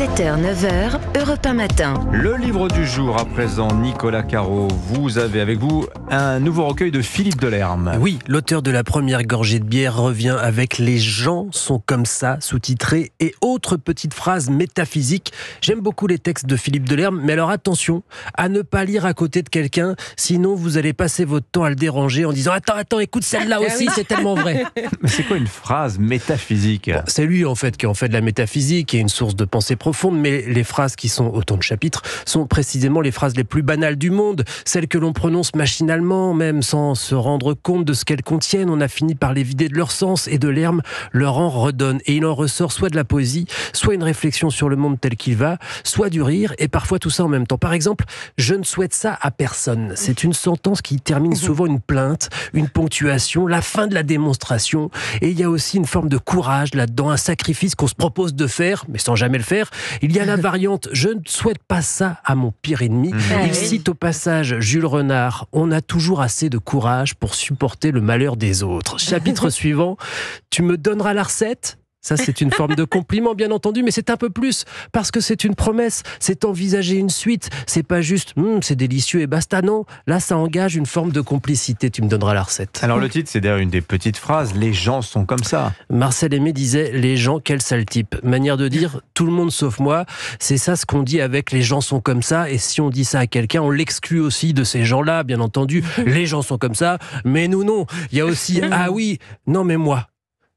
7h, 9h, Europe 1 Matin. Le livre du jour à présent, Nicolas Caro. Vous avez avec vous un nouveau recueil de Philippe Delerme. Oui, l'auteur de La première gorgée de bière revient avec Les gens sont comme ça, sous-titré, et autres petites phrases métaphysiques. J'aime beaucoup les textes de Philippe Delerme, mais alors attention à ne pas lire à côté de quelqu'un, sinon vous allez passer votre temps à le déranger en disant « Attends, écoute celle-là aussi, c'est tellement vrai !» Mais c'est quoi une phrase métaphysique ? C'est lui en fait qui en fait de la métaphysique et une source de pensée profonde, mais les phrases qui sont autant de chapitres sont précisément les phrases les plus banales du monde, celles que l'on prononce machinalement, même sans se rendre compte de ce qu'elles contiennent. On a fini par les vider de leur sens et Delerme leur en redonne. Et il en ressort soit de la poésie, soit une réflexion sur le monde tel qu'il va, soit du rire et parfois tout ça en même temps. Par exemple, je ne souhaite ça à personne. C'est une sentence qui termine souvent une plainte, une ponctuation, la fin de la démonstration. Et il y a aussi une forme de courage là-dedans, un sacrifice qu'on se propose de faire, mais sans jamais le faire. Il y a la variante « Je ne souhaite pas ça à mon pire ennemi ». Il cite au passage Jules Renard « On a toujours assez de courage pour supporter le malheur des autres ». Chapitre suivant « Tu me donneras la recette ?» Ça, c'est une forme de compliment, bien entendu, mais c'est un peu plus, parce que c'est une promesse, c'est envisager une suite, c'est pas juste « c'est délicieux et basta », non. Là, ça engage une forme de complicité, tu me donneras la recette. Alors le titre, c'est d'ailleurs une des petites phrases, les gens sont comme ça. Marcel Aimé disait « Les gens, quel sale type ». Manière de dire « tout le monde sauf moi », c'est ça ce qu'on dit avec « les gens sont comme ça », et si on dit ça à quelqu'un, on l'exclut aussi de ces gens-là, bien entendu. Les gens sont comme ça, mais nous non. Il y a aussi « ah oui, non mais moi ».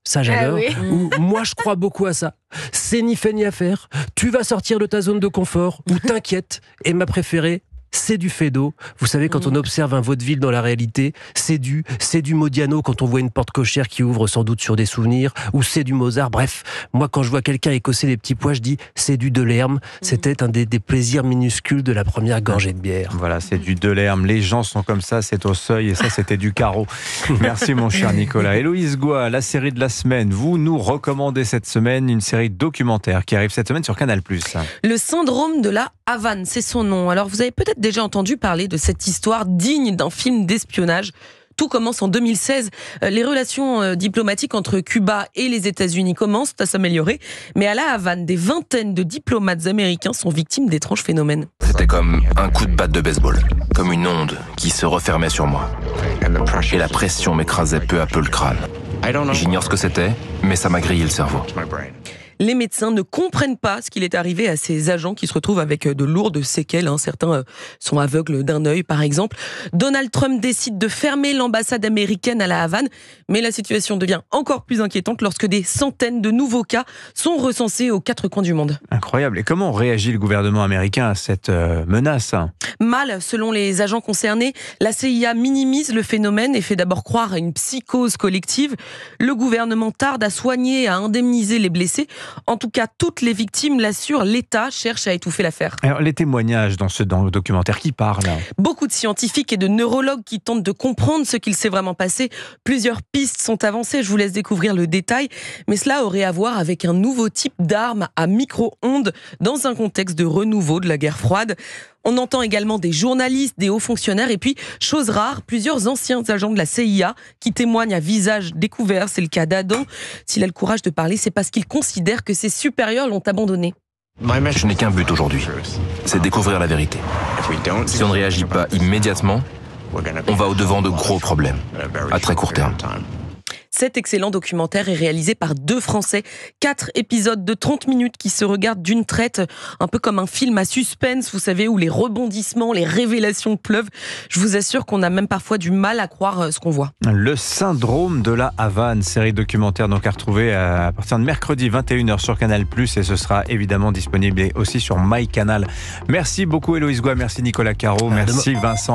Ça j'adore. Ou moi je crois beaucoup à ça. C'est ni fait ni à faire. Tu vas sortir de ta zone de confort ou t'inquiète. Et ma préférée, c'est du Feydeau. Vous savez, quand on observe un vaudeville dans la réalité, c'est du Modiano quand on voit une porte cochère qui ouvre sans doute sur des souvenirs, ou c'est du Mozart. Bref, moi quand je vois quelqu'un écosser les petits pois, je dis c'est du Delerme. C'était un des plaisirs minuscules de la première gorgée de bière. Voilà, c'est du Delerme. Les gens sont comme ça, c'est au seuil, et ça c'était du Caro. Merci mon cher Nicolas. Héloïse Goua, la série de la semaine. Vous nous recommandez cette semaine une série documentaire qui arrive cette semaine sur Canal+. Le syndrome de la Havane, c'est son nom. Alors vous avez peut-être déjà entendu parler de cette histoire digne d'un film d'espionnage. Tout commence en 2016. Les relations diplomatiques entre Cuba et les États-Unis commencent à s'améliorer. Mais à la Havane, des vingtaines de diplomates américains sont victimes d'étranges phénomènes. C'était comme un coup de batte de baseball, comme une onde qui se refermait sur moi. Et la pression m'écrasait peu à peu le crâne. J'ignore ce que c'était, mais ça m'a grillé le cerveau. Les médecins ne comprennent pas ce qu'il est arrivé à ces agents qui se retrouvent avec de lourdes séquelles. Certains sont aveugles d'un œil, par exemple. Donald Trump décide de fermer l'ambassade américaine à la Havane. Mais la situation devient encore plus inquiétante lorsque des centaines de nouveaux cas sont recensés aux quatre coins du monde. Incroyable. Et comment réagit le gouvernement américain à cette menace ? Mal, selon les agents concernés. La CIA minimise le phénomène et fait d'abord croire à une psychose collective. Le gouvernement tarde à soigner, à indemniser les blessés. En tout cas, toutes les victimes l'assurent, l'État cherche à étouffer l'affaire. Alors, les témoignages dans le documentaire, qui parlent ? Beaucoup de scientifiques et de neurologues qui tentent de comprendre ce qu'il s'est vraiment passé. Plusieurs pistes sont avancées, je vous laisse découvrir le détail. Mais cela aurait à voir avec un nouveau type d'arme à micro-ondes dans un contexte de renouveau de la guerre froide. On entend également des journalistes, des hauts fonctionnaires et puis, chose rare, plusieurs anciens agents de la CIA qui témoignent à visage découvert. C'est le cas d'Adam. S'il a le courage de parler, c'est parce qu'il considère que ses supérieurs l'ont abandonné. Je n'ai qu'un but aujourd'hui, c'est découvrir la vérité. Si on ne réagit pas immédiatement, on va au-devant de gros problèmes, à très court terme. Cet excellent documentaire est réalisé par 2 Français. 4 épisodes de 30 minutes qui se regardent d'une traite, un peu comme un film à suspense, vous savez, où les rebondissements, les révélations pleuvent. Je vous assure qu'on a même parfois du mal à croire ce qu'on voit. Le syndrome de la Havane, série documentaire donc à retrouver à partir de mercredi 21h sur Canal+, et ce sera évidemment disponible aussi sur MyCanal. Merci beaucoup Héloïse Goua, merci Nicolas Caro, merci Vincent.